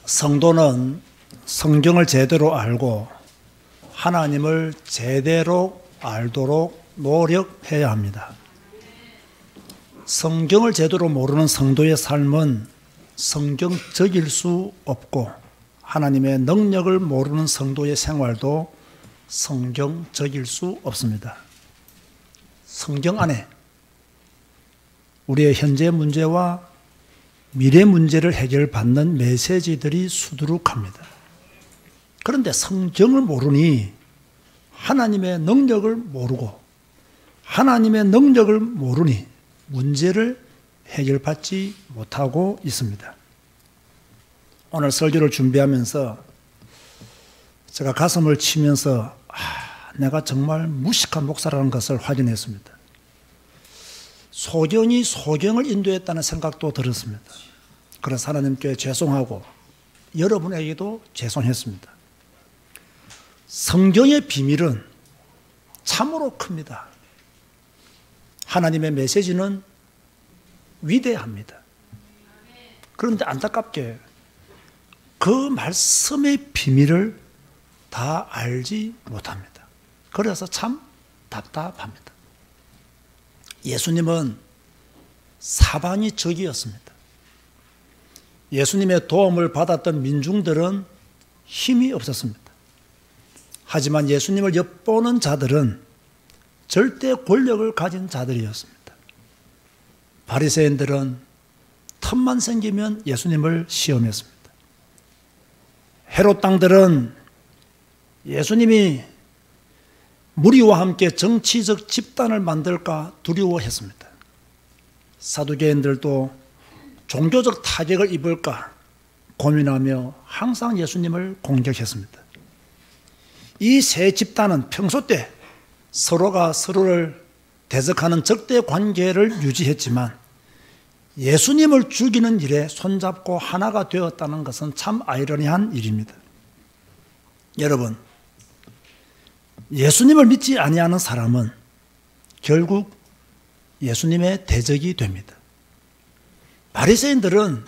성도는 성경을 제대로 알고 하나님을 제대로 알도록 노력해야 합니다. 성경을 제대로 모르는 성도의 삶은 성경적일 수 없고, 하나님의 능력을 모르는 성도의 생활도 성경적일 수 없습니다. 성경 안에 우리의 현재 문제와 미래 문제를 해결받는 메시지들이 수두룩합니다. 그런데 성경을 모르니 하나님의 능력을 모르고, 하나님의 능력을 모르니 문제를 해결받지 못하고 있습니다. 오늘 설교를 준비하면서 제가 가슴을 치면서 내가 정말 무식한 목사라는 것을 확인했습니다. 소경이 소경을 인도했다는 생각도 들었습니다. 그래서 하나님께 죄송하고 여러분에게도 죄송했습니다. 성경의 비밀은 참으로 큽니다. 하나님의 메시지는 위대합니다. 그런데 안타깝게 그 말씀의 비밀을 다 알지 못합니다. 그래서 참 답답합니다. 예수님은 사방이 적이었습니다. 예수님의 도움을 받았던 민중들은 힘이 없었습니다. 하지만 예수님을 엿보는 자들은 절대 권력을 가진 자들이었습니다. 바리새인들은 틈만 생기면 예수님을 시험했습니다. 헤롯 당들은 예수님이 무리와 함께 정치적 집단을 만들까 두려워했습니다. 사두개인들도 종교적 타격을 입을까 고민하며 항상 예수님을 공격했습니다. 이 세 집단은 평소 때 서로가 서로를 대적하는 적대 관계를 유지했지만 예수님을 죽이는 일에 손잡고 하나가 되었다는 것은 참 아이러니한 일입니다. 여러분, 예수님을 믿지 아니하는 사람은 결국 예수님의 대적이 됩니다. 바리새인들은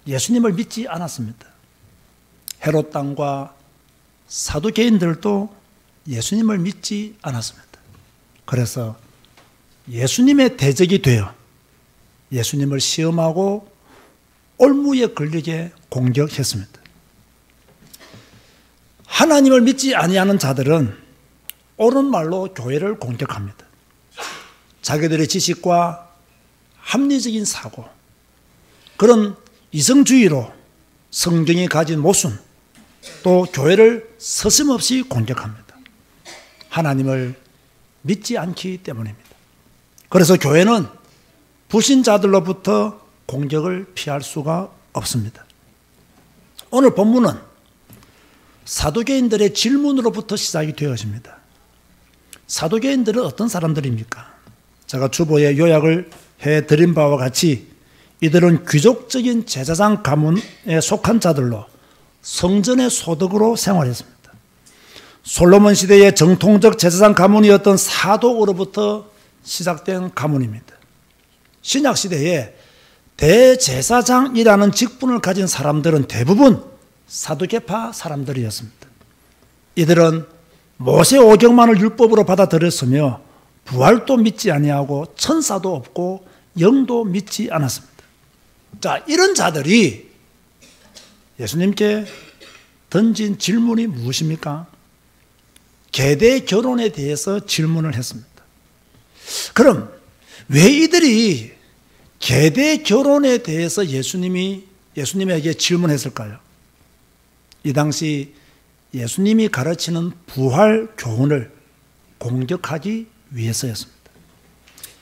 예수님을 믿지 않았습니다. 헤롯 당과 사두개인들도 예수님을 믿지 않았습니다. 그래서 예수님의 대적이 되어 예수님을 시험하고 올무에 걸리게 공격했습니다. 하나님을 믿지 아니하는 자들은 옳은 말로 교회를 공격합니다. 자기들의 지식과 합리적인 사고, 그런 이성주의로 성경이 가진 모순, 또 교회를 서슴없이 공격합니다. 하나님을 믿지 않기 때문입니다. 그래서 교회는 불신자들로부터 공격을 피할 수가 없습니다. 오늘 본문은 사두개인들의 질문으로부터 시작이 되어집니다. 사두개인들은 어떤 사람들입니까? 제가 주보에 요약을 해드린 바와 같이 이들은 귀족적인 제사장 가문에 속한 자들로 성전의 소득으로 생활했습니다. 솔로몬 시대의 정통적 제사장 가문이었던 사독으로부터 시작된 가문입니다. 신약 시대에 대제사장이라는 직분을 가진 사람들은 대부분 사두개파 사람들이었습니다. 이들은 모세 오경만을 율법으로 받아들였으며 부활도 믿지 아니하고 천사도 없고 영도 믿지 않았습니다. 자, 이런 자들이 예수님께 던진 질문이 무엇입니까? 계대 결혼에 대해서 질문을 했습니다. 그럼 왜 이들이 계대 결혼에 대해서 예수님에게 질문했을까요? 이 당시 예수님이 가르치는 부활 교훈을 공격하기 위해서였습니다.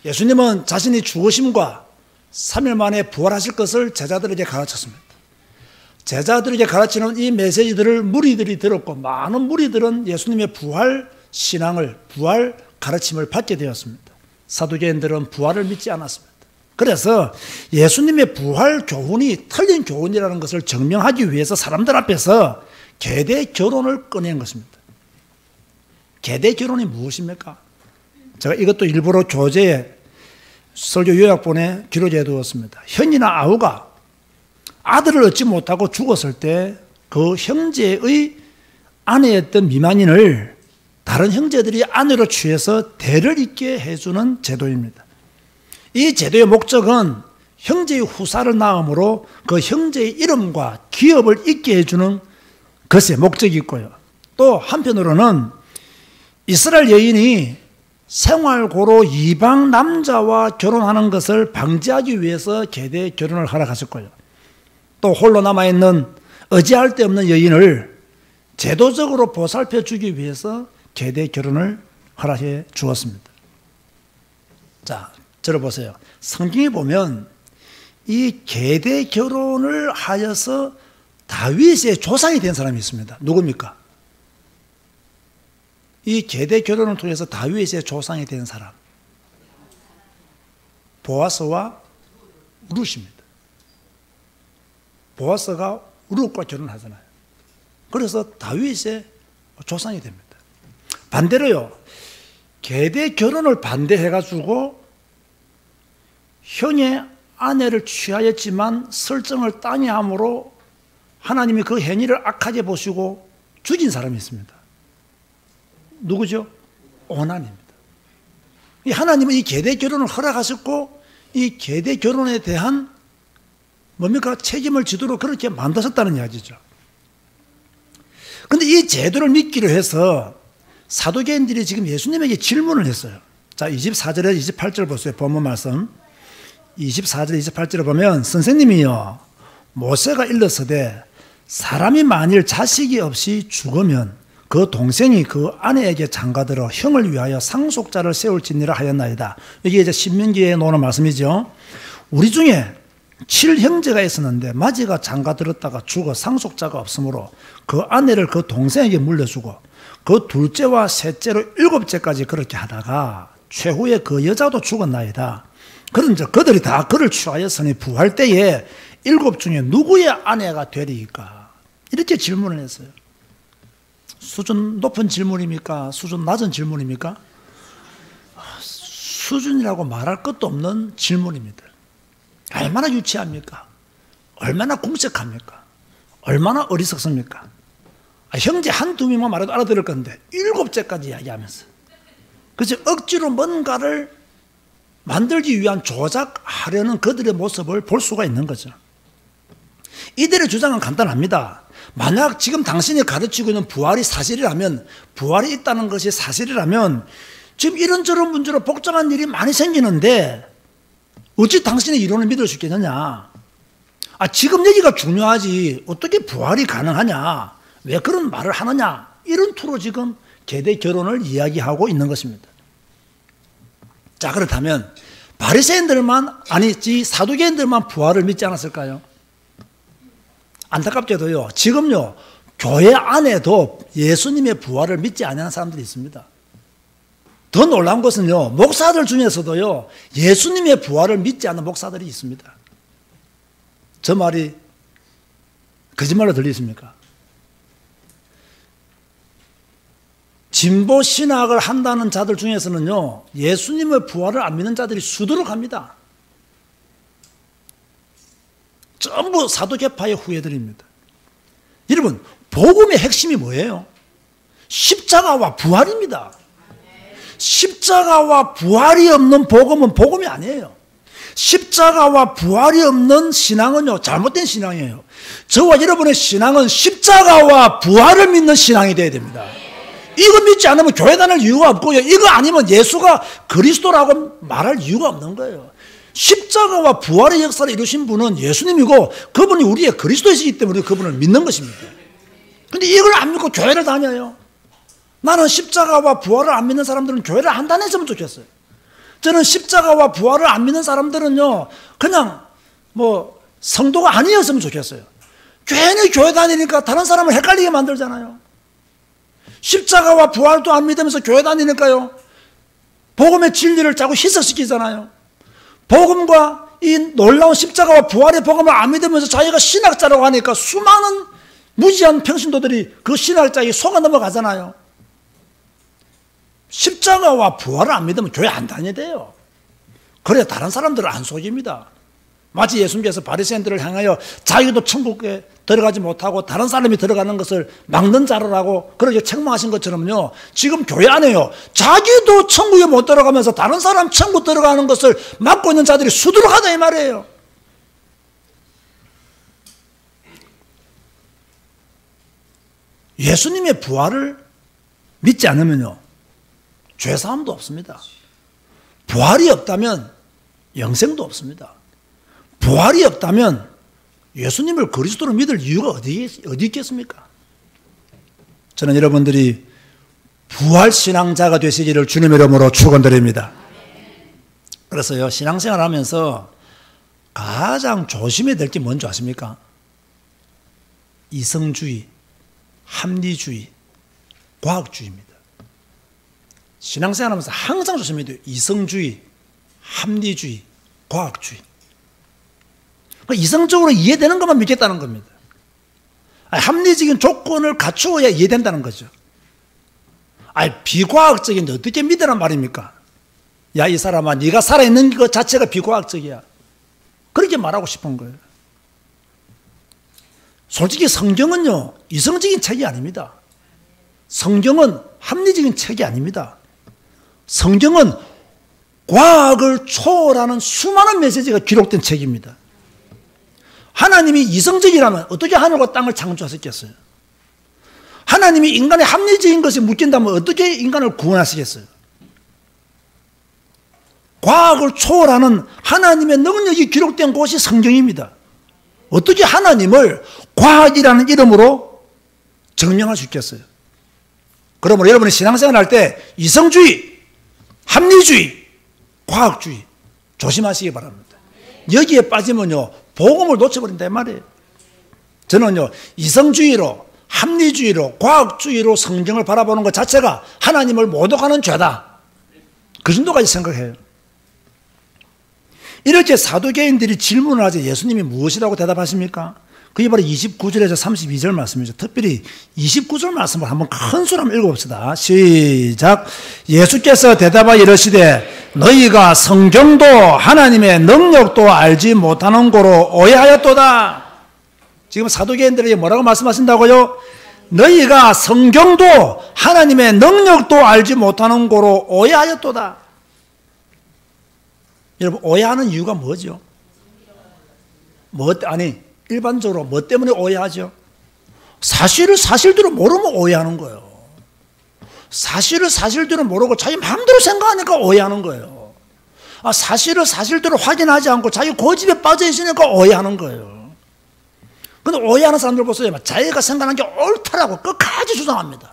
예수님은 자신이 죽으심과 3일 만에 부활하실 것을 제자들에게 가르쳤습니다. 제자들에게 가르치는 이 메시지들을 무리들이 들었고, 많은 무리들은 예수님의 부활 신앙을, 부활 가르침을 받게 되었습니다. 사두개인들은 부활을 믿지 않았습니다. 그래서 예수님의 부활 교훈이 틀린 교훈이라는 것을 증명하기 위해서 사람들 앞에서 계대 결혼을 꺼낸 것입니다. 계대 결혼이 무엇입니까? 제가 이것도 일부러 교재에 설교 요약본에 기록해 두었습니다. 현이나 아우가 아들을 얻지 못하고 죽었을 때 그 형제의 아내였던 미만인을 다른 형제들이 아내로 취해서 대를 잇게 해주는 제도입니다. 이 제도의 목적은 형제의 후사를 낳음으로 그 형제의 이름과 기업을 잇게 해주는 것의 목적이 있고요. 또 한편으로는 이스라엘 여인이 생활고로 이방 남자와 결혼하는 것을 방지하기 위해서 계대 결혼을 허락하셨고요. 또 홀로 남아있는 의지할 데 없는 여인을 제도적으로 보살펴 주기 위해서 계대 결혼을 허락해 주었습니다. 자, 들어보세요. 성경에 보면 이 계대 결혼을 하여서 다윗의 조상이 된 사람이 있습니다. 누굽니까? 이 계대 결혼을 통해서 다윗의 조상이 된 사람, 보아스와 룻입니다. 보아스가 룻과 결혼하잖아요. 그래서 다윗의 조상이 됩니다. 반대로요, 계대 결혼을 반대해가지고 형의 아내를 취하였지만 설정을 땅에 함으로 하나님이 그 행위를 악하게 보시고 죽인 사람이 있습니다. 누구죠? 오난입니다. 하나님은 이 계대 결혼을 허락하셨고 이 계대 결혼에 대한 뭡니까? 책임을 지도록 그렇게 만드셨다는 이야기죠. 그런데 이 제도를 믿기로 해서 사두개인들이 지금 예수님에게 질문을 했어요. 자, 24절에 28절 보세요. 본문 말씀 24절 28절을 보면 선생님이요, 모세가 일렀으되 사람이 만일 자식이 없이 죽으면 그 동생이 그 아내에게 장가들어 형을 위하여 상속자를 세울지니라 하였나이다. 이게 이제 신명기에 나오는 말씀이죠. 우리 중에 7형제가 있었는데 마지가 장가들었다가 죽어 상속자가 없으므로 그 아내를 그 동생에게 물려주고 그 둘째와 셋째로 7째까지 그렇게 하다가 최후에 그 여자도 죽었나이다. 그런즉 그들이 다 그를 취하였으니 부활 때에 7 중에 누구의 아내가 되리이까? 이렇게 질문을 했어요. 수준 높은 질문입니까? 수준 낮은 질문입니까? 수준이라고 말할 것도 없는 질문입니다. 얼마나 유치합니까? 얼마나 궁색합니까? 얼마나 어리석습니까? 형제 한두 명만 말해도 알아들을 건데 7째까지 이야기하면서, 그래서 억지로 뭔가를 만들기 위한 조작하려는 그들의 모습을 볼 수가 있는 거죠. 이들의 주장은 간단합니다. 만약 지금 당신이 가르치고 있는 부활이 사실이라면, 부활이 있다는 것이 사실이라면 지금 이런저런 문제로 복잡한 일이 많이 생기는데 어찌 당신의 이론을 믿을 수 있겠느냐? 지금 얘기가 중요하지 어떻게 부활이 가능하냐? 왜 그런 말을 하느냐? 이런 투로 지금 계대 결혼을 이야기하고 있는 것입니다. 자, 그렇다면 바리새인들만, 아니지 사두개인들만 부활을 믿지 않았을까요? 안타깝게도요, 지금요 교회 안에도 예수님의 부활을 믿지 않는 사람들이 있습니다. 더 놀라운 것은요, 목사들 중에서도요 예수님의 부활을 믿지 않는 목사들이 있습니다. 저 말이 거짓말로 들리십니까? 진보 신학을 한다는 자들 중에서는요 예수님의 부활을 안 믿는 자들이 수두룩합니다. 전부 사두개파의 후예들입니다. 여러분, 복음의 핵심이 뭐예요? 십자가와 부활입니다. 십자가와 부활이 없는 복음은 복음이 아니에요. 십자가와 부활이 없는 신앙은요 잘못된 신앙이에요. 저와 여러분의 신앙은 십자가와 부활을 믿는 신앙이 되어야 됩니다. 이거 믿지 않으면 교회 다닐 이유가 없고요, 이거 아니면 예수가 그리스도라고 말할 이유가 없는 거예요. 십자가와 부활의 역사를 이루신 분은 예수님이고 그분이 우리의 그리스도이시기 때문에 그분을 믿는 것입니다. 그런데 이걸 안 믿고 교회를 다녀요. 나는 십자가와 부활을 안 믿는 사람들은 교회를 안 다녔으면 좋겠어요. 저는 십자가와 부활을 안 믿는 사람들은요 그냥 뭐 성도가 아니었으면 좋겠어요. 괜히 교회 다니니까 다른 사람을 헷갈리게 만들잖아요. 십자가와 부활도 안 믿으면서 교회 다니니까요 복음의 진리를 자꾸 희석시키잖아요. 복음과 이 놀라운 십자가와 부활의 복음을 안 믿으면서 자기가 신학자라고 하니까 수많은 무지한 평신도들이 그 신학자에 속아 넘어가잖아요. 십자가와 부활을 안 믿으면 교회 안 다녀야 돼요. 그래야 다른 사람들을 안 속입니다. 마치 예수님께서 바리새인들을 향하여 자기도 천국에 들어가지 못하고 다른 사람이 들어가는 것을 막는 자라고 그렇게 책망하신 것처럼요, 지금 교회 안에요, 자기도 천국에 못 들어가면서 다른 사람 천국 들어가는 것을 막고 있는 자들이 수두룩하다 이 말이에요. 예수님의 부활을 믿지 않으면요, 죄사함도 없습니다. 부활이 없다면 영생도 없습니다. 부활이 없다면 예수님을 그리스도로 믿을 이유가 어디 있겠습니까? 저는 여러분들이 부활신앙자가 되시기를 주님의 이름으로 축원드립니다. 그래서요, 신앙생활 하면서 가장 조심해야 될 게 뭔지 아십니까? 이성주의, 합리주의, 과학주의입니다. 신앙생활 하면서 항상 조심해야 돼요. 이성주의, 합리주의, 과학주의. 이성적으로 이해되는 것만 믿겠다는 겁니다. 합리적인 조건을 갖추어야 이해된다는 거죠. 비과학적인데 어떻게 믿으란 말입니까? 야, 이 사람아, 네가 살아있는 것 자체가 비과학적이야. 그렇게 말하고 싶은 거예요. 솔직히 성경은요, 이성적인 책이 아닙니다. 성경은 합리적인 책이 아닙니다. 성경은 과학을 초월하는 수많은 메시지가 기록된 책입니다. 하나님이 이성적이라면 어떻게 하늘과 땅을 창조하셨겠어요? 하나님이 인간의 합리적인 것에 묶인다면 어떻게 인간을 구원하시겠어요? 과학을 초월하는 하나님의 능력이 기록된 곳이 성경입니다. 어떻게 하나님을 과학이라는 이름으로 증명할 수 있겠어요? 그러므로 여러분이 신앙생활 할 때 이성주의, 합리주의, 과학주의 조심하시기 바랍니다. 여기에 빠지면요, 복음을 놓쳐버린단 말이에요. 저는요, 이성주의로, 합리주의로, 과학주의로 성경을 바라보는 것 자체가 하나님을 모독하는 죄다. 그 정도까지 생각해요. 이렇게 사두개인들이 질문을 하자 예수님이 무엇이라고 대답하십니까? 그게 바로 29절에서 32절 말씀이죠. 특별히 29절 말씀을 한번 큰 소리 한번 읽어봅시다. 시작. 예수께서 대답하여 이르시되 너희가 성경도 하나님의 능력도 알지 못하는 고로 오해하였도다. 지금 사두개인들에게 뭐라고 말씀하신다고요? 너희가 성경도 하나님의 능력도 알지 못하는 고로 오해하였도다. 여러분, 오해하는 이유가 뭐죠? 일반적으로 뭐 때문에 오해하죠? 사실을 사실대로 모르면 오해하는 거예요. 사실을 사실대로 모르고 자기 마음대로 생각하니까 오해하는 거예요. 사실을 사실대로 확인하지 않고 자기 고집에 빠져 있으니까 오해하는 거예요. 근데 오해하는 사람들 보세요. 자기가 생각하는 게 옳다라고 끝까지 주장합니다.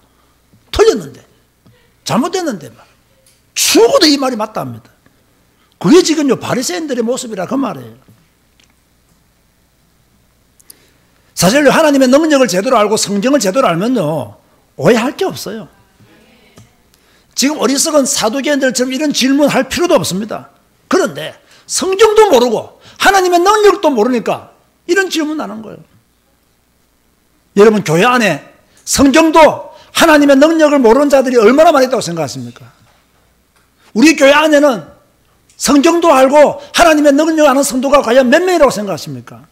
틀렸는데, 잘못됐는데 죽어도 이 말이 맞다 합니다. 그게 지금요, 바리새인들의 모습이라 그 말이에요. 사실 하나님의 능력을 제대로 알고 성경을 제대로 알면요, 오해할 게 없어요. 지금 어리석은 사두개인들처럼 이런 질문할 필요도 없습니다. 그런데 성경도 모르고 하나님의 능력도 모르니까 이런 질문하는 거예요. 여러분, 교회 안에 성경도 하나님의 능력을 모르는 자들이 얼마나 많이 있다고 생각하십니까? 우리 교회 안에는 성경도 알고 하나님의 능력을 아는 성도가 과연 몇 명이라고 생각하십니까?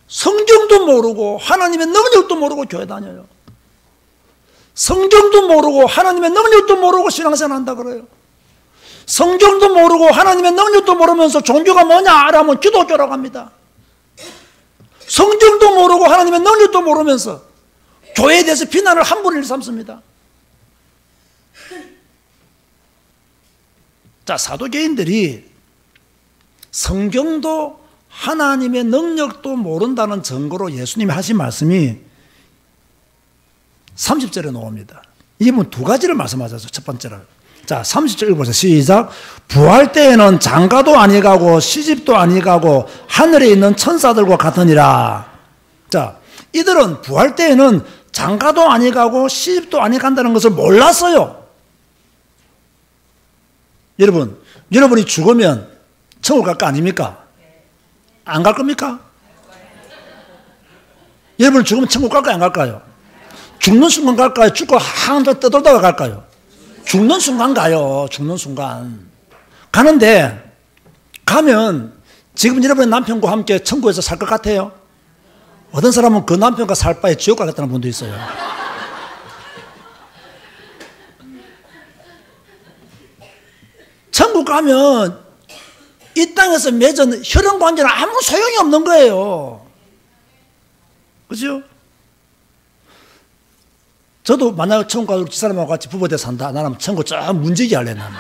성경도 모르고 하나님의 능력도 모르고 교회 다녀요. 성경도 모르고 하나님의 능력도 모르고 신앙생활 한다 그래요. 성경도 모르고 하나님의 능력도 모르면서 종교가 뭐냐 알아면 기독교라고 합니다. 성경도 모르고 하나님의 능력도 모르면서 교회에 대해서 비난을 함부로 일삼습니다. 자, 사두개인들이 성경도 하나님의 능력도 모른다는 증거로 예수님이 하신 말씀이 30절에 나옵니다. 이분 두 가지를 말씀하셨어요. 첫 번째는. 자, 30절 읽어보세요. 시작. 부활 때에는 장가도 아니가고 시집도 아니가고 하늘에 있는 천사들과 같으니라. 자, 이들은 부활 때에는 장가도 아니가고 시집도 아니간다는 것을 몰랐어요. 여러분이 죽으면 천국 갈 거 아닙니까? 안 갈 겁니까? 여러분 죽으면 천국 갈까요? 안 갈까요? 죽는 순간 갈까요? 죽고 한참 떠돌다가 갈까요? 죽는 순간 가요. 죽는 순간. 가는데 가면 지금 여러분의 남편과 함께 천국에서 살 것 같아요? 어떤 사람은 그 남편과 살 바에 지옥 가겠다는 분도 있어요. 천국 가면 이 땅에서 맺은 혈연 관계는 아무 소용이 없는 거예요. 그죠? 저도 만약 천국 가서 집사람하고 같이 부부돼 산다. 나는 천국 쫙 문지기 할래, 나는.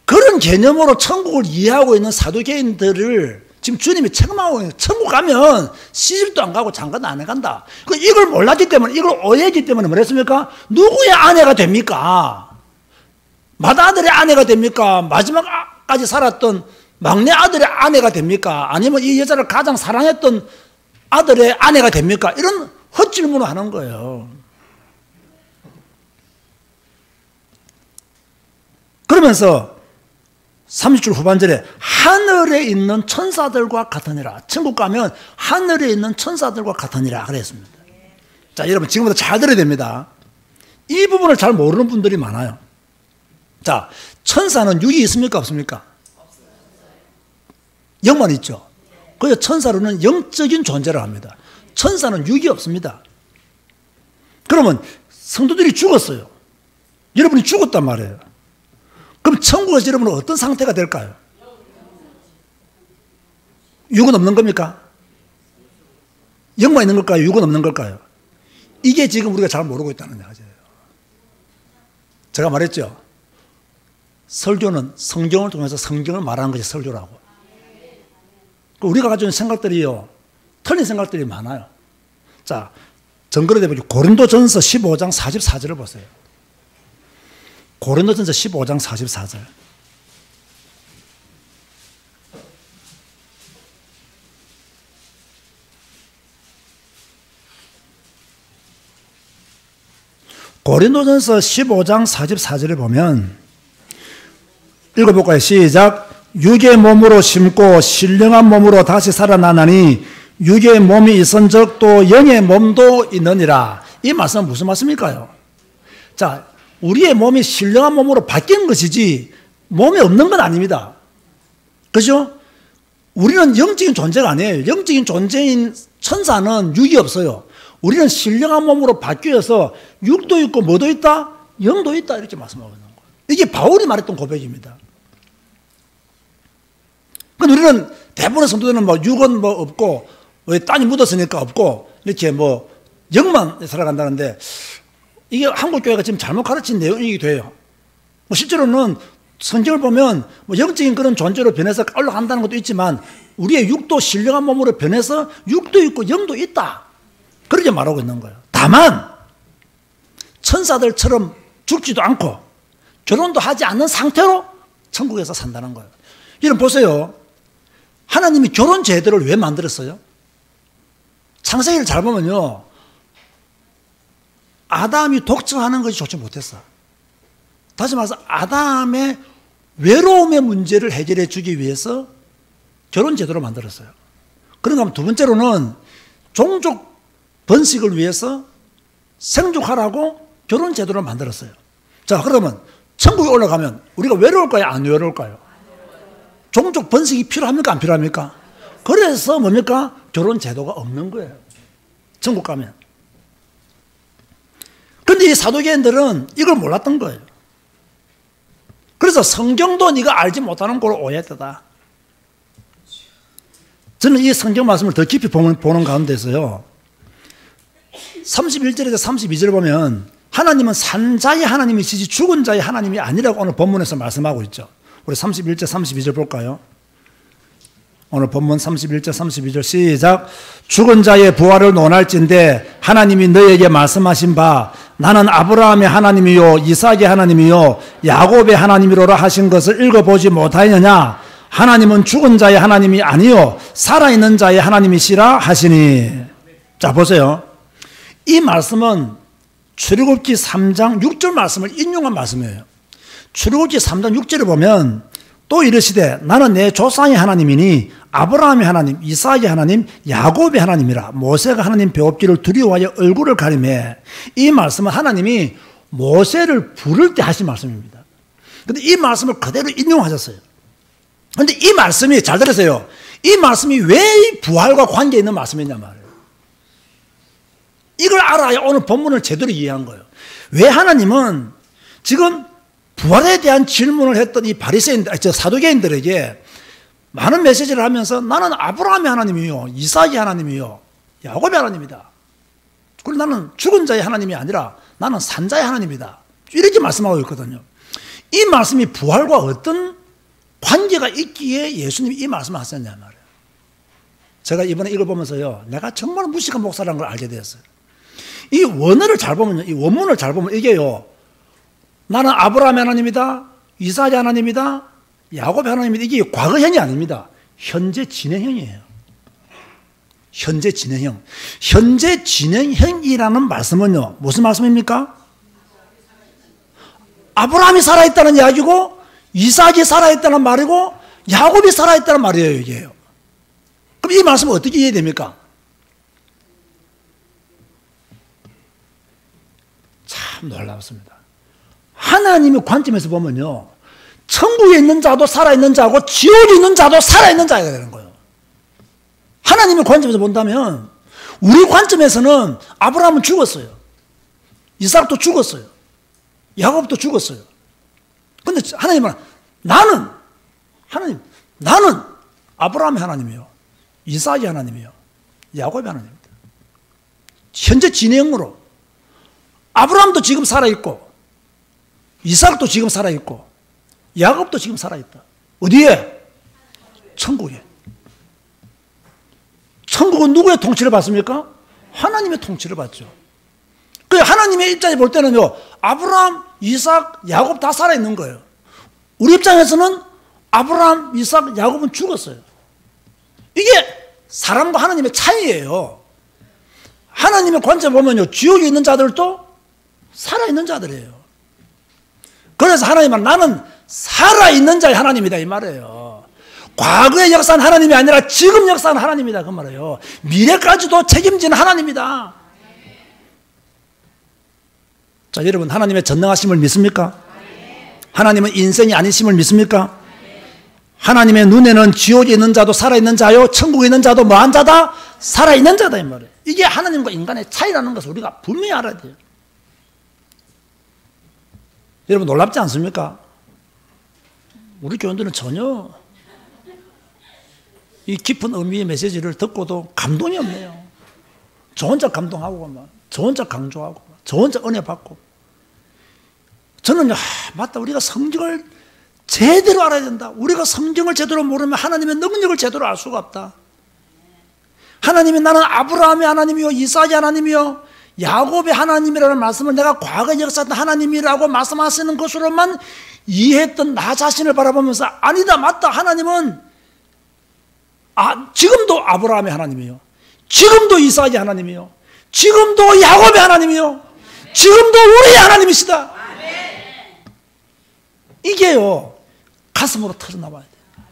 그런 개념으로 천국을 이해하고 있는 사두개인들을 지금 주님이 책망하고 있는 거예요. 천국 가면 시집도 안 가고 장가도 안 해간다. 이걸 몰랐기 때문에, 이걸 오해했기 때문에 뭐랬습니까? 누구의 아내가 됩니까? 맏아들의 아내가 됩니까? 마지막까지 살았던 막내 아들의 아내가 됩니까? 아니면 이 여자를 가장 사랑했던 아들의 아내가 됩니까? 이런 헛질문을 하는 거예요. 그러면서 30절 후반절에 하늘에 있는 천사들과 같으니라. 천국 가면 하늘에 있는 천사들과 같으니라 그랬습니다. 자, 여러분 지금부터 잘 들어야 됩니다. 이 부분을 잘 모르는 분들이 많아요. 자, 천사는 육이 있습니까? 없습니까? 영만 있죠. 그래서 천사로는 영적인 존재를 합니다. 천사는 육이 없습니다. 그러면 성도들이 죽었어요. 여러분이 죽었단 말이에요. 그럼 천국에서 여러분은 어떤 상태가 될까요? 육은 없는 겁니까? 영만 있는 걸까요? 육은 없는 걸까요? 이게 지금 우리가 잘 모르고 있다는 얘기죠. 제가 말했죠. 설교는 성경을 통해서 성경을 말하는 것이 설교라고. 우리가 가지고 있는 생각들이요, 틀린 생각들이 많아요. 자, 정거래대 보죠. 고린도전서 15장 44절을 보세요. 고린도전서 15장 44절. 고린도전서 15장 44절에 보면 읽어볼까요? 시작. 육의 몸으로 심고 신령한 몸으로 다시 살아나나니 육의 몸이 있은즉 또 영의 몸도 있느니라. 이 말씀은 무슨 말씀일까요? 자, 우리의 몸이 신령한 몸으로 바뀐 것이지 몸이 없는 건 아닙니다. 그죠? 우리는 영적인 존재가 아니에요. 영적인 존재인 천사는 육이 없어요. 우리는 신령한 몸으로 바뀌어서 육도 있고 뭐도 있다? 영도 있다. 이렇게 말씀하고 있는 거예요. 이게 바울이 말했던 고백입니다. 근데 우리는 대부분의 성도들은 뭐 육은 뭐 없고 왜 땅이 묻었으니까 없고 이렇게 뭐 영만 살아간다는데 이게 한국 교회가 지금 잘못 가르친 내용이기도 해요. 뭐 실제로는 성경을 보면 뭐 영적인 그런 존재로 변해서 올라간다는 것도 있지만 우리의 육도 신령한 몸으로 변해서 육도 있고 영도 있다. 그렇게 말하고 있는 거예요. 다만 천사들처럼 죽지도 않고 결혼도 하지 않는 상태로 천국에서 산다는 거예요. 여러분 보세요. 하나님이 결혼 제도를 왜 만들었어요? 창세기를 잘 보면요, 아담이 독청하는 것이 좋지 못했어. 다시 말해서 아담의 외로움의 문제를 해결해 주기 위해서 결혼 제도를 만들었어요. 그런가 하면 두 번째로는 종족 번식을 위해서 생육하라고 결혼 제도를 만들었어요. 자, 그러면 천국에 올라가면 우리가 외로울까요? 안 외로울까요? 종족 번식이 필요합니까? 안 필요합니까? 그래서 뭡니까? 결혼 제도가 없는 거예요. 천국 가면. 그런데 이 사도계인들은 이걸 몰랐던 거예요. 그래서 성경도 네가 알지 못하는 걸 오해했다. 저는 이 성경 말씀을 더 깊이 보는 가운데서요, 31절에서 32절을 보면 하나님은 산 자의 하나님이시지 죽은 자의 하나님이 아니라고 오늘 본문에서 말씀하고 있죠. 우리 31절 32절 볼까요? 오늘 본문 31절 32절 시작. 죽은 자의 부활을 논할진대 하나님이 너에게 말씀하신 바 나는 아브라함의 하나님이요 이삭의 하나님이요 야곱의 하나님이로라 하신 것을 읽어보지 못하였느냐. 하나님은 죽은 자의 하나님이 아니요 살아있는 자의 하나님이시라 하시니. 자, 보세요. 이 말씀은 출애굽기 3장 6절 말씀을 인용한 말씀이에요. 출애굽기 3장 6절을 보면 또 이르시되 나는 내 조상의 하나님이니 아브라함의 하나님, 이삭의 하나님, 야곱의 하나님이라. 모세가 하나님 배웁기를 두려워하여 얼굴을 가리매. 이 말씀은 하나님이 모세를 부를 때 하신 말씀입니다. 근데 이 말씀을 그대로 인용하셨어요. 근데 이 말씀이, 잘 들으세요. 이 말씀이 왜 부활과 관계 있는 말씀이냐 말이에요. 이걸 알아야 오늘 본문을 제대로 이해한 거예요. 왜 하나님은 지금 부활에 대한 질문을 했던 이 바리새인들, 사두개인들에게 많은 메시지를 하면서 나는 아브라함의 하나님이요, 이삭의 하나님이요, 야곱의 하나님이다. 그리고 나는 죽은 자의 하나님이 아니라 나는 산 자의 하나님이다. 이렇게 말씀하고 있거든요. 이 말씀이 부활과 어떤 관계가 있기에 예수님이 이 말씀을 하셨냐 말이에요. 제가 이번에 이걸 보면서요, 내가 정말 무식한 목사라는 걸 알게 되었어요. 이 원어를 잘 보면요, 이 원문을 잘 보면 이게요, 나는 아브라함의 하나님이다, 이삭의 하나님이다, 야곱의 하나님이다. 이게 과거형이 아닙니다. 현재 진행형이에요. 현재 진행형. 현재 진행형이라는 말씀은요, 무슨 말씀입니까? 아브라함이 살아있다는 이야기고, 이삭이 살아있다는 말이고, 야곱이 살아있다는 말이에요, 이게요. 그럼 이 말씀은 어떻게 이해됩니까? 참 놀랍습니다. 하나님의 관점에서 보면요, 천국에 있는 자도 살아있는 자고 지옥에 있는 자도 살아있는 자가 되는 거예요. 하나님의 관점에서 본다면 우리 관점에서는 아브라함은 죽었어요. 이삭도 죽었어요. 야곱도 죽었어요. 근데 하나님은 나는 아브라함의 하나님이요, 이삭의 하나님이요, 야곱의 하나님입니다. 현재 진행으로 아브라함도 지금 살아있고, 이삭도 지금 살아있고, 야곱도 지금 살아있다. 어디에? 천국에. 천국은 누구의 통치를 받습니까? 하나님의 통치를 받죠. 그 하나님의 입장에 볼 때는요, 아브라함, 이삭, 야곱 다 살아있는 거예요. 우리 입장에서는 아브라함, 이삭, 야곱은 죽었어요. 이게 사람과 하나님의 차이예요. 하나님의 관점에 보면요, 지옥에 있는 자들도 살아있는 자들이에요. 그래서 하나님은 나는 살아있는 자의 하나님이다 이 말이에요. 과거의 역사는 하나님이 아니라 지금 역사는 하나님이다 그 말이에요. 미래까지도 책임지는 하나님이다. 자, 여러분, 하나님의 전능하심을 믿습니까? 하나님은 인생이 아니심을 믿습니까? 하나님의 눈에는 지옥에 있는 자도 살아있는 자요, 천국에 있는 자도 뭐한 자다? 살아있는 자다 이 말이에요. 이게 하나님과 인간의 차이라는 것을 우리가 분명히 알아야 돼요. 여러분, 놀랍지 않습니까? 우리 교인들은 전혀 이 깊은 의미의 메시지를 듣고도 감동이 없네요. 저 혼자 감동하고, 저 혼자 강조하고, 저 혼자 은혜 받고. 저는 맞다, 우리가 성경을 제대로 알아야 된다. 우리가 성경을 제대로 모르면 하나님의 능력을 제대로 알 수가 없다. 하나님이 나는 아브라함의 하나님이요, 이삭의 하나님이요, 야곱의 하나님이라는 말씀을 내가 과거 역사했던 하나님이라고 말씀하시는 것으로만 이해했던 나 자신을 바라보면서 아니다, 맞다, 하나님은 지금도 아브라함의 하나님이요, 지금도 이삭의 하나님이요, 지금도 야곱의 하나님이요, 지금도 우리의 하나님이시다. 이게요, 가슴으로 터져나와야 돼요.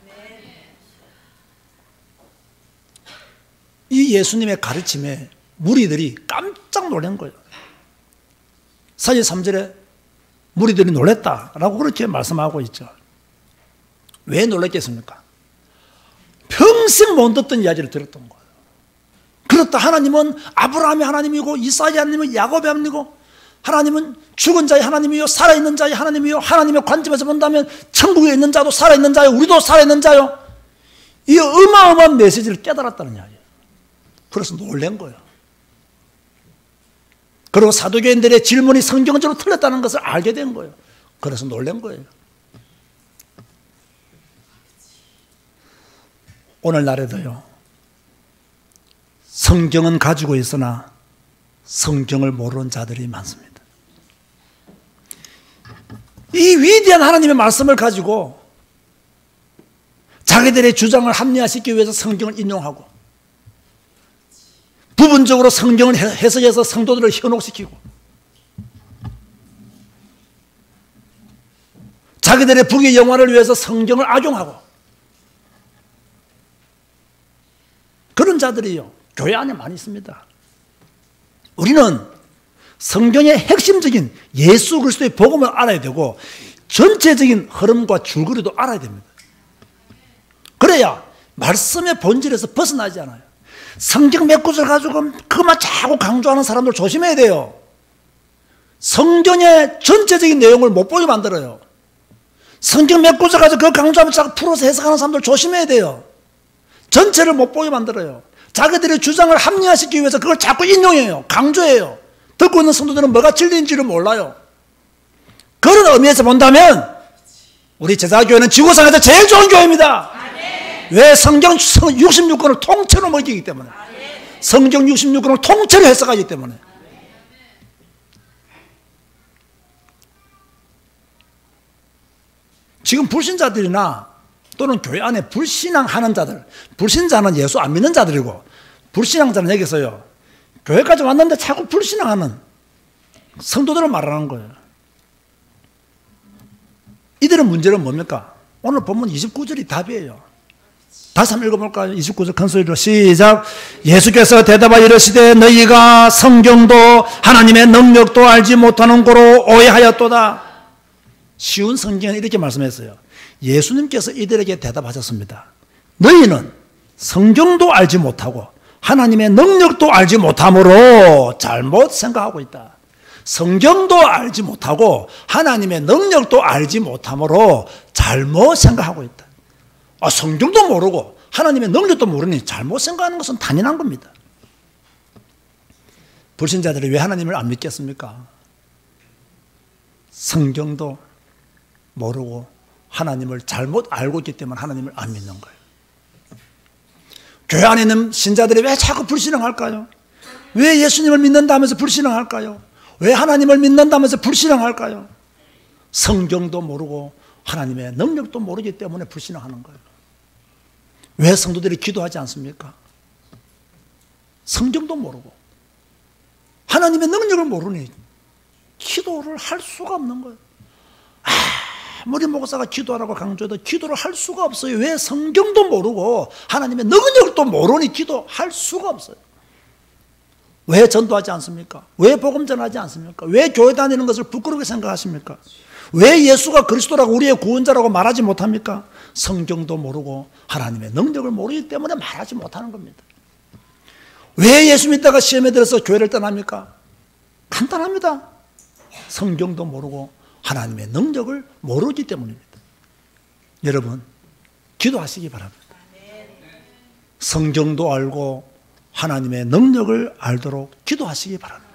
이 예수님의 가르침에 무리들이 깜짝 놀란 거예요. 사절 3절에 무리들이 놀랬다라고 그렇게 말씀하고 있죠. 왜 놀랬겠습니까? 평생 못 듣던 이야기를 들었던 거예요. 그렇다, 하나님은 아브라함의 하나님이고, 이삭의 하나님이고, 야곱의 하나님이고, 하나님은 죽은 자의 하나님이요, 살아있는 자의 하나님이요, 하나님의 관점에서 본다면 천국에 있는 자도 살아있는 자요, 우리도 살아있는 자요. 이 어마어마한 메시지를 깨달았다는 이야기예요. 그래서 놀란 거예요. 그리고 사두개인들의 질문이 성경적으로 틀렸다는 것을 알게 된 거예요. 그래서 놀란 거예요. 오늘날에도요, 성경은 가지고 있으나 성경을 모르는 자들이 많습니다. 이 위대한 하나님의 말씀을 가지고 자기들의 주장을 합리화시키기 위해서 성경을 인용하고, 부분적으로 성경을 해석해서 성도들을 현혹시키고, 자기들의 부귀 영화를 위해서 성경을 악용하고, 그런 자들이요, 교회 안에 많이 있습니다. 우리는 성경의 핵심적인 예수 그리스도의 복음을 알아야 되고, 전체적인 흐름과 줄거리도 알아야 됩니다. 그래야 말씀의 본질에서 벗어나지 않아요. 성경 몇 구절 가지고 그것만 자꾸 강조하는 사람들 조심해야 돼요. 성경의 전체적인 내용을 못 보게 만들어요. 성경 몇 구절 가지고 그거 강조하면 자꾸 풀어서 해석하는 사람들 조심해야 돼요. 전체를 못 보게 만들어요. 자기들의 주장을 합리화시키기 위해서 그걸 자꾸 인용해요. 강조해요. 듣고 있는 성도들은 뭐가 진리인지를 몰라요. 그런 의미에서 본다면 우리 제자교회는 지구상에서 제일 좋은 교회입니다. 왜? 성경 66권을 통째로 먹이기 때문에. 성경 66권을 통째로 해석하기 때문에. 지금 불신자들이나 또는 교회 안에 불신앙하는 자들, 불신자는 예수 안 믿는 자들이고 불신앙자는 여기서요, 교회까지 왔는데 자꾸 불신앙하는 성도들을 말하는 거예요. 이들의 문제는 뭡니까? 오늘 본문 29절이 답이에요. 다시 한번 읽어볼까요? 29절 큰 소리로 시작. 예수께서 대답하여 이르시되 너희가 성경도 하나님의 능력도 알지 못하는 고로 오해하였도다. 쉬운 성경은 이렇게 말씀했어요. 예수님께서 이들에게 대답하셨습니다. 너희는 성경도 알지 못하고 하나님의 능력도 알지 못함으로 잘못 생각하고 있다. 성경도 알지 못하고 하나님의 능력도 알지 못함으로 잘못 생각하고 있다. 성경도 모르고 하나님의 능력도 모르니 잘못 생각하는 것은 당연한 겁니다. 불신자들이 왜 하나님을 안 믿겠습니까? 성경도 모르고 하나님을 잘못 알고 있기 때문에 하나님을 안 믿는 거예요. 교회 안에 있는 신자들이 왜 자꾸 불신앙할까요? 왜 예수님을 믿는다면서 불신앙할까요? 왜 하나님을 믿는다면서 불신앙할까요? 성경도 모르고 하나님의 능력도 모르기 때문에 불신앙하는 거예요. 왜 성도들이 기도하지 않습니까? 성경도 모르고 하나님의 능력을 모르니 기도를 할 수가 없는 거예요. 아무리 목사가 기도하라고 강조해도 기도를 할 수가 없어요. 왜? 성경도 모르고 하나님의 능력도 모르니 기도할 수가 없어요. 왜 전도하지 않습니까? 왜 복음 전하지 않습니까? 왜 교회 다니는 것을 부끄럽게 생각하십니까? 왜 예수가 그리스도라고 우리의 구원자라고 말하지 못합니까? 성경도 모르고 하나님의 능력을 모르기 때문에 말하지 못하는 겁니다. 왜 예수 믿다가 시험에 들어서 교회를 떠납니까? 간단합니다. 성경도 모르고 하나님의 능력을 모르기 때문입니다. 여러분, 기도하시기 바랍니다. 성경도 알고 하나님의 능력을 알도록 기도하시기 바랍니다.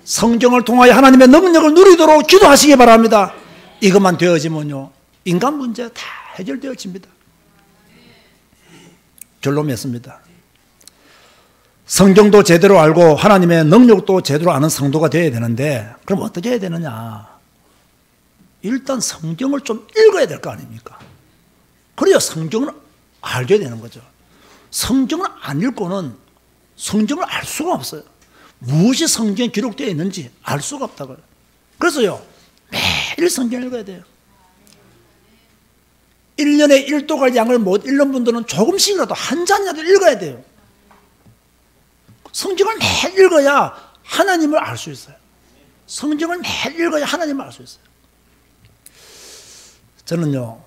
성경을 통하여 하나님의 능력을 누리도록 기도하시기 바랍니다. 이것만 되어지면요, 인간 문제 다 해결되어집니다. 결론 맺습니다. 성경도 제대로 알고 하나님의 능력도 제대로 아는 성도가 되어야 되는데, 그럼 어떻게 해야 되느냐? 일단 성경을 좀 읽어야 될 거 아닙니까? 그래야 성경을 알게 되는 거죠. 성경을 안 읽고는 성경을 알 수가 없어요. 무엇이 성경에 기록되어 있는지 알 수가 없다고요. 그래서요, 매일 성경을 읽어야 돼요. 1년에 1도갈 양을 못 읽는 분들은 조금씩이라도 한 잔이라도 읽어야 돼요. 성경을 매일 읽어야 하나님을 알 수 있어요. 성경을 매일 읽어야 하나님을 알 수 있어요. 저는요,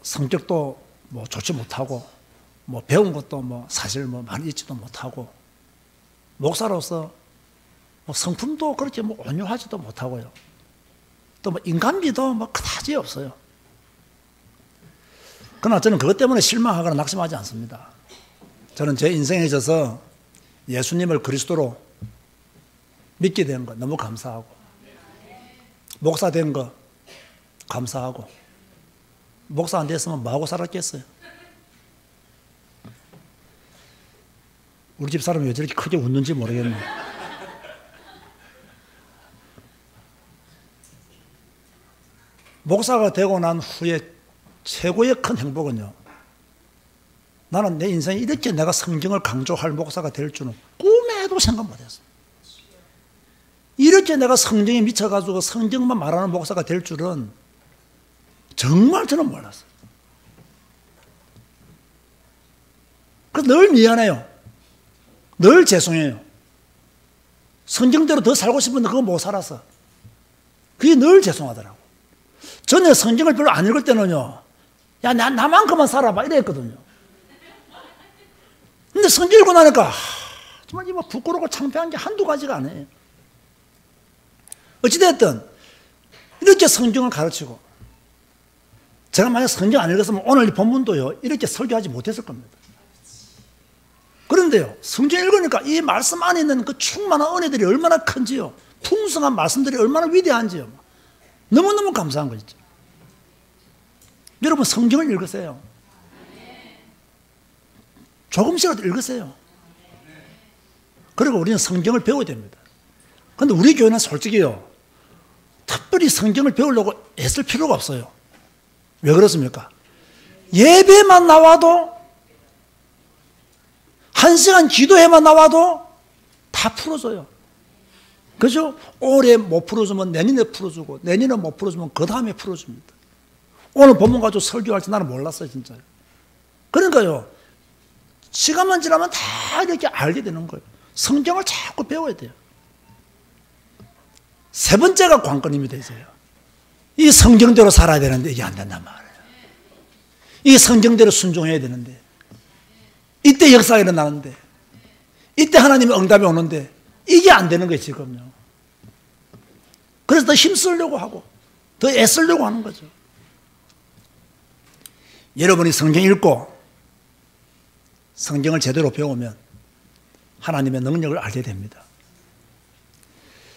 성격도 좋지 못하고, 배운 것도 사실 많이 있지도 못하고, 목사로서 성품도 그렇게 온유하지도 못하고요. 또 인간미도 그다지 없어요. 그러나 저는 그것 때문에 실망하거나 낙심하지 않습니다. 저는 제 인생에 있어서 예수님을 그리스도로 믿게 된 거 너무 감사하고, 목사 된 거 감사하고, 목사 안 됐으면 뭐하고 살았겠어요? 우리 집 사람이 왜 저렇게 크게 웃는지 모르겠네. 목사가 되고 난 후에 최고의 큰 행복은요, 나는 내 인생에 이렇게 내가 성경을 강조할 목사가 될 줄은 꿈에도 생각 못했어. 이렇게 내가 성경에 미쳐가지고 성경만 말하는 목사가 될 줄은 정말 저는 몰랐어요. 그래서 늘 미안해요. 늘 죄송해요. 성경대로 더 살고 싶은데 그거 못 살아서. 그게 늘 죄송하더라고. 전에 성경을 별로 안 읽을 때는요, 야, 나만큼만 살아봐. 이랬거든요. 근데 성경 읽고 나니까, 정말 이 부끄럽고 창피한 게 한두 가지가 아니에요. 어찌됐든, 이렇게 성경을 가르치고, 제가 만약 성경 안 읽었으면 오늘 이 본문도요, 이렇게 설교하지 못했을 겁니다. 그런데요, 성경 읽으니까 이 말씀 안에 있는 그 충만한 은혜들이 얼마나 큰지요. 풍성한 말씀들이 얼마나 위대한지요. 너무너무 감사한 거죠. 여러분, 성경을 읽으세요. 조금씩이라도 읽으세요. 그리고 우리는 성경을 배워야 됩니다. 그런데 우리 교회는 솔직히요, 특별히 성경을 배우려고 애쓸 필요가 없어요. 왜 그렇습니까? 예배만 나와도, 1시간 기도회만 나와도 다 풀어줘요. 그죠? 올해 못 풀어주면 내년에 풀어주고, 내년에 못 풀어주면 그 다음에 풀어줍니다. 오늘 본문 가지고 설교할 때 나는 몰랐어요, 진짜요. 그러니까요, 시간만 지나면 다 이렇게 알게 되는 거예요. 성경을 자꾸 배워야 돼요. 세 번째가 관건입니다, 이제요. 이 성경대로 살아야 되는데 이게 안 된단 말이에요. 이 성경대로 순종해야 되는데, 이때 역사가 일어나는데, 이때 하나님의 응답이 오는데, 이게 안 되는 거예요, 지금요. 그래서 더 힘쓰려고 하고, 더 애쓰려고 하는 거죠. 여러분이 성경 읽고, 성경을 제대로 배우면, 하나님의 능력을 알게 됩니다.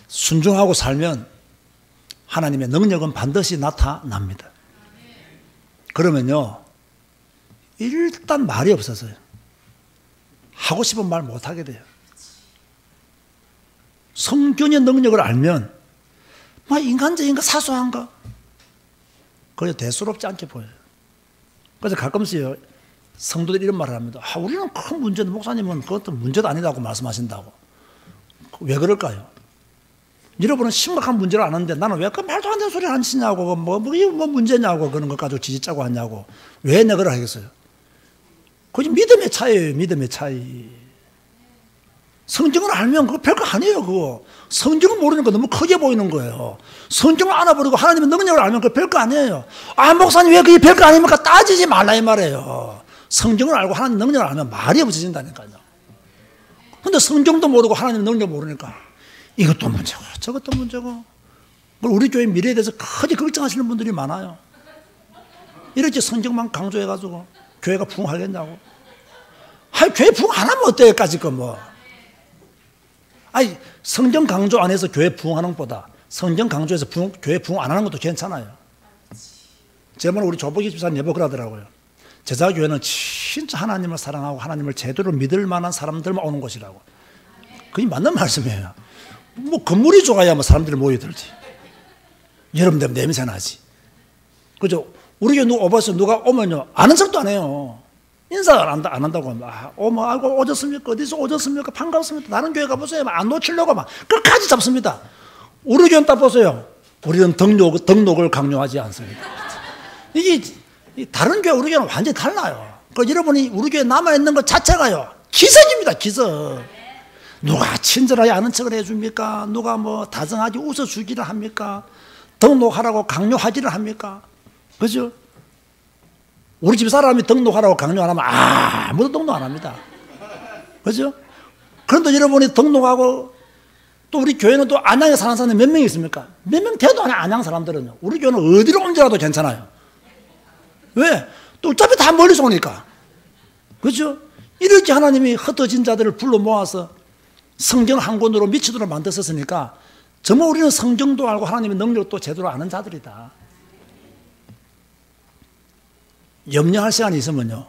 순종하고 살면, 하나님의 능력은 반드시 나타납니다. 그러면요, 일단 말이 없어서요. 하고 싶은 말 못하게 돼요. 성경의 능력을 알면, 인간적인가 사소한가? 그래서 대수롭지 않게 보여요. 그래서 가끔씩요, 성도들이 이런 말을 합니다. 우리는 큰 문제인데, 목사님은 그것도 문제도 아니다고 말씀하신다고. 왜 그럴까요? 여러분은 심각한 문제를 아는데 나는 왜 그 말도 안 되는 소리를 하시냐고, 뭐 문제냐고, 그런 것 가지고 지지짜고 하냐고. 왜 내가 그걸 하겠어요? 그게 믿음의 차이예요, 믿음의 차이. 성경을 알면 그거 별거 아니에요, 그거. 성경을 모르니까 너무 크게 보이는 거예요. 성경을 알아버리고 하나님의 능력을 알면 그거 별거 아니에요. 목사님 왜 그게 별거 아닙니까? 따지지 말라 이 말이에요. 성경을 알고 하나님의 능력을 알면 말이 없어진다니까요. 근데 성경도 모르고 하나님의 능력을 모르니까 이것도 문제고 저것도 문제고. 우리 교회 미래에 대해서 크게 걱정하시는 분들이 많아요. 이렇게 성경만 강조해가지고 교회가 부흥하겠냐고. 교회 부흥 안 하면 어때요, 까짓 거 뭐. 성경 강조 안 해서 교회 부흥하는 것보다 성경 강조해서 교회 부흥 안 하는 것도 괜찮아요. 제발 우리 조복희 집사님 예보 그러더라고요. 제자교회는 진짜 하나님을 사랑하고 하나님을 제대로 믿을 만한 사람들만 오는 곳이라고. 그게 맞는 말씀이에요. 건물이 좋아야 사람들이 모여들지. 여름 되면 냄새 나지. 그죠? 우리 교회 누가 오면요, 아는 척도 안 해요. 인사를 안 한다고 하면, 아이고, 오셨습니까? 어디서 오셨습니까? 반갑습니다. 다른 교회 가보세요. 안 놓치려고 끝까지 잡습니다. 우리 교회는 딱 보세요. 우리는 등록을 강요하지 않습니다. 이게, 다른 교회, 우리 교회는 완전히 달라요. 여러분이 우리 교회에 남아있는 것 자체가요, 기적입니다, 기적. 누가 친절하게 아는 척을 해줍니까? 누가 다정하게 웃어주기를 합니까? 등록하라고 강요하지를 합니까? 그죠? 우리 집 사람이 등록하라고 강요 안 하면 아무도 등록 안 합니다. 그죠? 그런데 여러분이 등록하고, 또 우리 교회는 또 안양에 사는 사람이 몇 명 있습니까? 몇 명 돼도 안양 사람들은요, 우리 교회는 어디로 옮겨라도 괜찮아요. 왜? 또 어차피 다 멀리서 오니까. 그죠? 이렇게 하나님이 흩어진 자들을 불러 모아서 성경 한 권으로 미치도록 만드셨으니까 정말 우리는 성경도 알고 하나님의 능력도 제대로 아는 자들이다. 염려할 시간이 있으면요,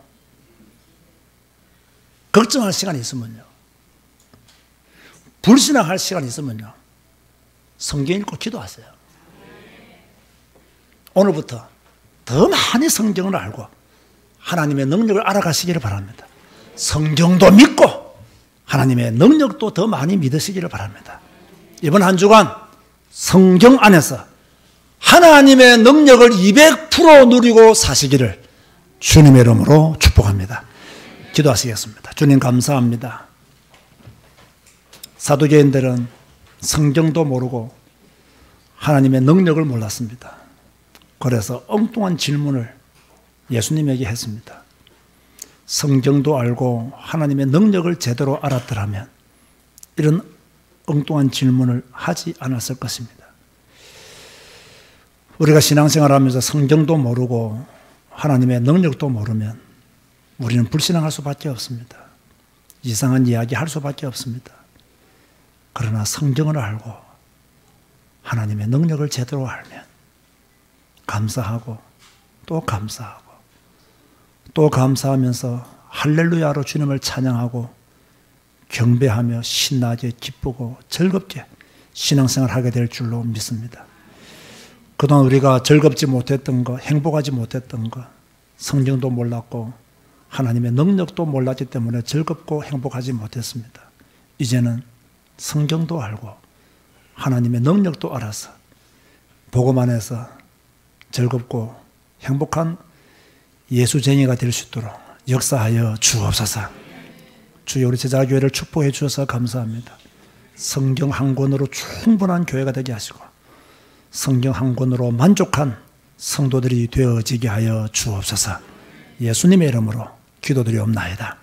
걱정할 시간이 있으면요, 불신앙할 시간이 있으면요, 성경 읽고 기도하세요. 오늘부터 더 많이 성경을 알고 하나님의 능력을 알아가시기를 바랍니다. 성경도 믿고 하나님의 능력도 더 많이 믿으시기를 바랍니다. 이번 한 주간 성경 안에서 하나님의 능력을 200% 누리고 사시기를 주님의 이름으로 축복합니다. 기도하시겠습니다. 주님 감사합니다. 사두개인들은 성경도 모르고 하나님의 능력을 몰랐습니다. 그래서 엉뚱한 질문을 예수님에게 했습니다. 성경도 알고 하나님의 능력을 제대로 알았더라면 이런 엉뚱한 질문을 하지 않았을 것입니다. 우리가 신앙생활하면서 성경도 모르고 하나님의 능력도 모르면 우리는 불신앙할 수밖에 없습니다. 이상한 이야기 할 수밖에 없습니다. 그러나 성경을 알고 하나님의 능력을 제대로 알면 감사하고 또 감사하고 또 감사하면서 할렐루야로 주님을 찬양하고 경배하며 신나게 기쁘고 즐겁게 신앙생활을 하게 될 줄로 믿습니다. 그동안 우리가 즐겁지 못했던 것, 행복하지 못했던 것, 성경도 몰랐고 하나님의 능력도 몰랐기 때문에 즐겁고 행복하지 못했습니다. 이제는 성경도 알고 하나님의 능력도 알아서 복음 안에서 즐겁고 행복한 예수쟁이가 될 수 있도록 역사하여 주옵소서. 주여, 우리 제자교회를 축복해 주셔서 감사합니다. 성경 한 권으로 충분한 교회가 되게 하시고 성경 한 권으로 만족한 성도들이 되어지게 하여 주옵소서. 예수님의 이름으로 기도드리옵나이다.